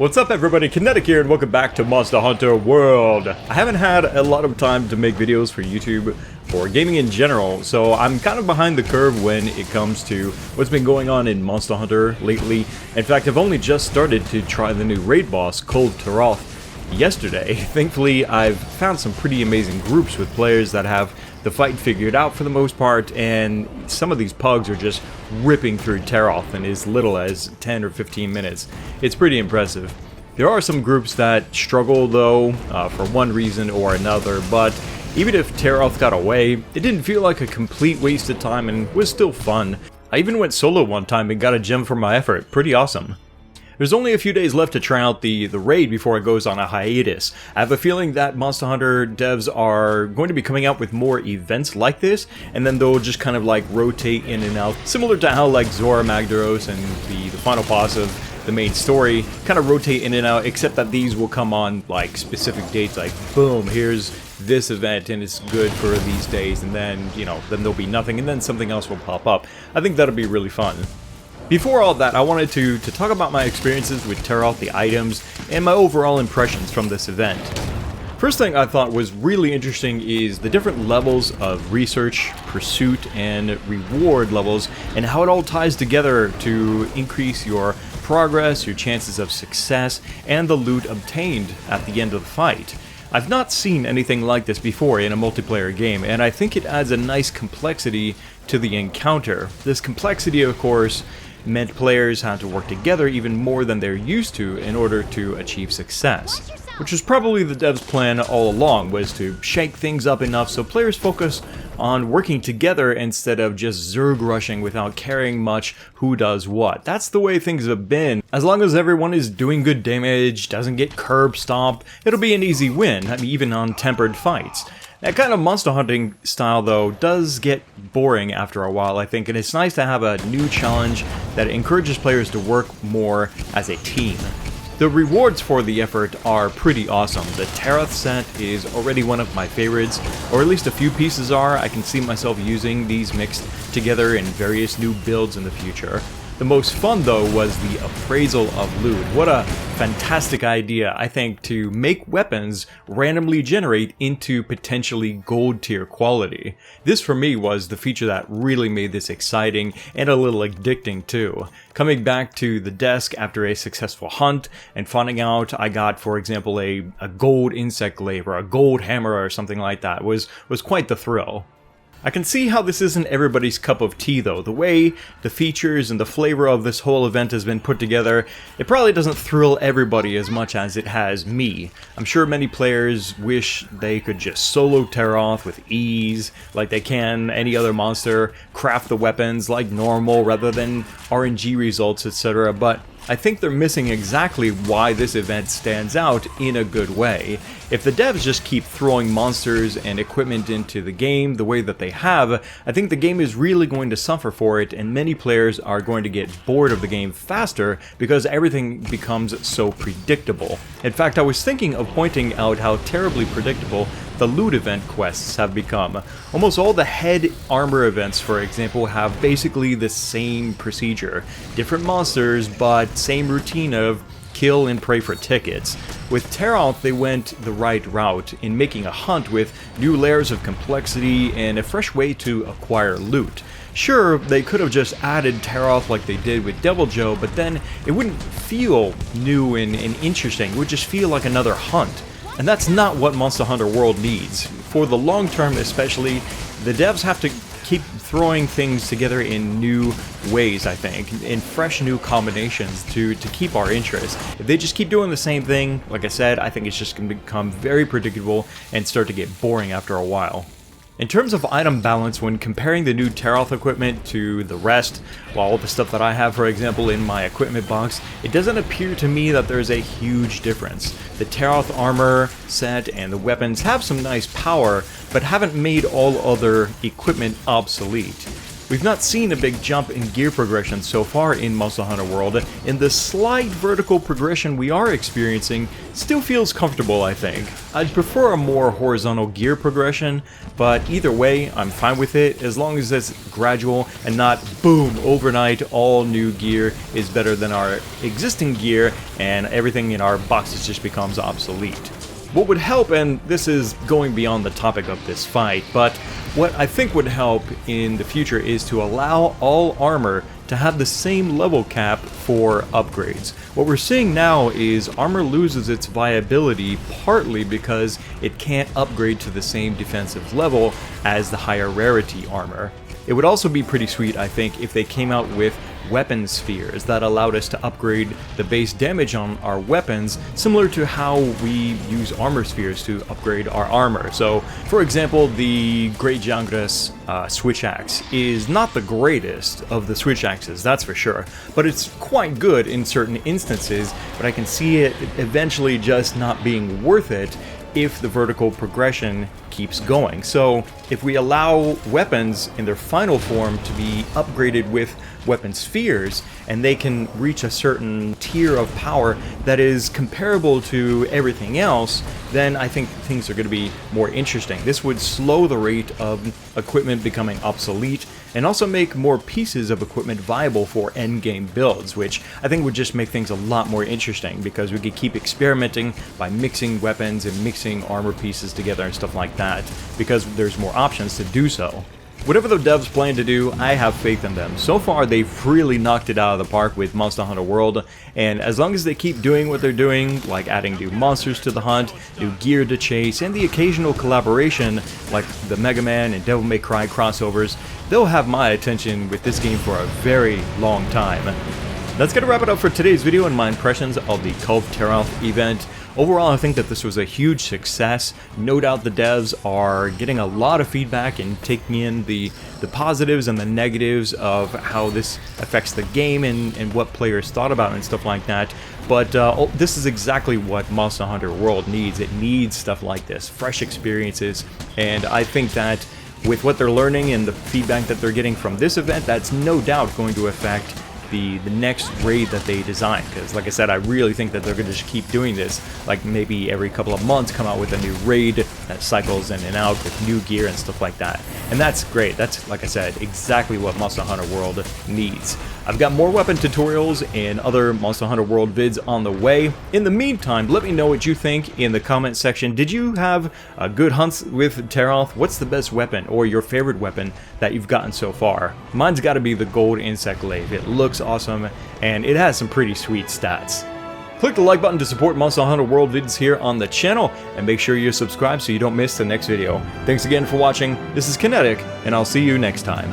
What's up everybody, Kinetic here and welcome back to Monster Hunter World. I haven't had a lot of time to make videos for YouTube or gaming in general, so I'm kind of behind the curve when it comes to what's been going on in Monster Hunter lately. In fact, I've only just started to try the new raid boss, Kulve Taroth, yesterday. Thankfully, I've found some pretty amazing groups with players that have the fight figured out for the most part, and some of these pugs are just ripping through Taroth in as little as 10 or 15 minutes. It's pretty impressive. There are some groups that struggle though, for one reason or another, but even if Taroth got away, it didn't feel like a complete waste of time and was still fun. I even went solo one time and got a gem for my effort. Pretty awesome. There's only a few days left to try out the raid before it goes on a hiatus. I have a feeling that Monster Hunter devs are going to be coming out with more events like this, and then they'll just kind of like rotate in and out, similar to how like Zora Magdaros and the final boss of the main story kind of rotate in and out, except that these will come on like specific dates, like boom, here's this event and it's good for these days, and then, you know, then there'll be nothing and then something else will pop up. I think that'll be really fun. Before all that, I wanted to talk about my experiences with Taroth, the items, and my overall impressions from this event. First thing I thought was really interesting is the different levels of research, pursuit, and reward levels, and how it all ties together to increase your progress, your chances of success, and the loot obtained at the end of the fight. I've not seen anything like this before in a multiplayer game, and I think it adds a nice complexity to the encounter. This complexity, of course, meant players had to work together even more than they're used to in order to achieve success. Which was probably the devs' plan all along, was to shake things up enough so players focus on working together instead of just zerg rushing without caring much who does what. That's the way things have been. As long as everyone is doing good damage, doesn't get curb stomped, it'll be an easy win, I mean, even on tempered fights. That kind of monster hunting style, though, does get boring after a while, I think, and it's nice to have a new challenge that encourages players to work more as a team. The rewards for the effort are pretty awesome. The Taroth set is already one of my favorites, or at least a few pieces are. I can see myself using these mixed together in various new builds in the future. The most fun, though, was the Appraisal of loot. What a fantastic idea, I think, to make weapons randomly generate into potentially gold tier quality. This, for me, was the feature that really made this exciting and a little addicting, too. Coming back to the desk after a successful hunt and finding out I got, for example, a gold insect glaive or a gold hammer or something like that was quite the thrill. I can see how this isn't everybody's cup of tea though. The way the features and the flavor of this whole event has been put together, it probably doesn't thrill everybody as much as it has me. I'm sure many players wish they could just solo Taroth with ease, like they can any other monster, craft the weapons like normal rather than RNG results, etc. But I think they're missing exactly why this event stands out in a good way. If the devs just keep throwing monsters and equipment into the game the way that they have, I think the game is really going to suffer for it, and many players are going to get bored of the game faster because everything becomes so predictable. In fact, I was thinking of pointing out how terribly predictable the loot event quests have become. Almost all the head armor events, for example, have basically the same procedure. Different monsters, but same routine of kill and pray for tickets. With Taroth, they went the right route in making a hunt with new layers of complexity and a fresh way to acquire loot. Sure, they could have just added Taroth like they did with Deviljho, but then it wouldn't feel new and interesting. It would just feel like another hunt. And that's not what Monster Hunter World needs. For the long term especially, the devs have to keep throwing things together in new ways, I think, in fresh new combinations to keep our interest. If they just keep doing the same thing, like I said, I think it's just going to become very predictable and start to get boring after a while. In terms of item balance, when comparing the new Taroth equipment to the rest, well, all the stuff that I have, for example, in my equipment box, it doesn't appear to me that there's a huge difference. The Taroth armor set and the weapons have some nice power, but haven't made all other equipment obsolete. We've not seen a big jump in gear progression so far in Monster Hunter World, and the slight vertical progression we are experiencing still feels comfortable, I think. I'd prefer a more horizontal gear progression, but either way, I'm fine with it, as long as it's gradual and not boom, overnight, all new gear is better than our existing gear, and everything in our boxes just becomes obsolete. What would help, and this is going beyond the topic of this fight, but what I think would help in the future is to allow all armor to have the same level cap for upgrades. What we're seeing now is armor loses its viability partly because it can't upgrade to the same defensive level as the higher rarity armor. It would also be pretty sweet, I think, if they came out with weapon spheres that allowed us to upgrade the base damage on our weapons, similar to how we use armor spheres to upgrade our armor. So, for example, the Great Jangras switch axe is not the greatest of the switch axes, that's for sure, but it's quite good in certain instances, but I can see it eventually just not being worth it if the vertical progression keeps going. So if we allow weapons in their final form to be upgraded with weapon spheres, and they can reach a certain tier of power that is comparable to everything else, then I think things are going to be more interesting. This would slow the rate of equipment becoming obsolete, and also make more pieces of equipment viable for endgame builds, which I think would just make things a lot more interesting, because we could keep experimenting by mixing weapons and mixing armor pieces together and stuff like that, because there's more options to do so. Whatever the devs plan to do, I have faith in them. So far, they've really knocked it out of the park with Monster Hunter World, and as long as they keep doing what they're doing, like adding new monsters to the hunt, new gear to chase, and the occasional collaboration, like the Mega Man and Devil May Cry crossovers, they'll have my attention with this game for a very long time. That's gonna wrap it up for today's video and my impressions of the Kulve Taroth event. Overall, I think that this was a huge success. No doubt the devs are getting a lot of feedback and taking in the positives and the negatives of how this affects the game and what players thought about it and stuff like that. But this is exactly what Monster Hunter World needs. It needs stuff like this, fresh experiences, and I think that with what they're learning and the feedback that they're getting from this event, that's no doubt going to affect the next raid that they design, because like I said, I really think that they're going to just keep doing this, like maybe every couple of months come out with a new raid that cycles in and out with new gear and stuff like that, and that's great. That's, like I said, exactly what Monster Hunter World needs. I've got more weapon tutorials and other Monster Hunter World vids on the way. In the meantime, let me know what you think in the comment section. Did you have good hunts with Taroth? What's the best weapon or your favorite weapon that you've gotten so far? Mine's got to be the gold insect glaive. It looks awesome and it has some pretty sweet stats. Click the like button to support Monster Hunter World vids here on the channel, and make sure you're subscribed so you don't miss the next video. Thanks again for watching. This is Kinetic, and I'll see you next time.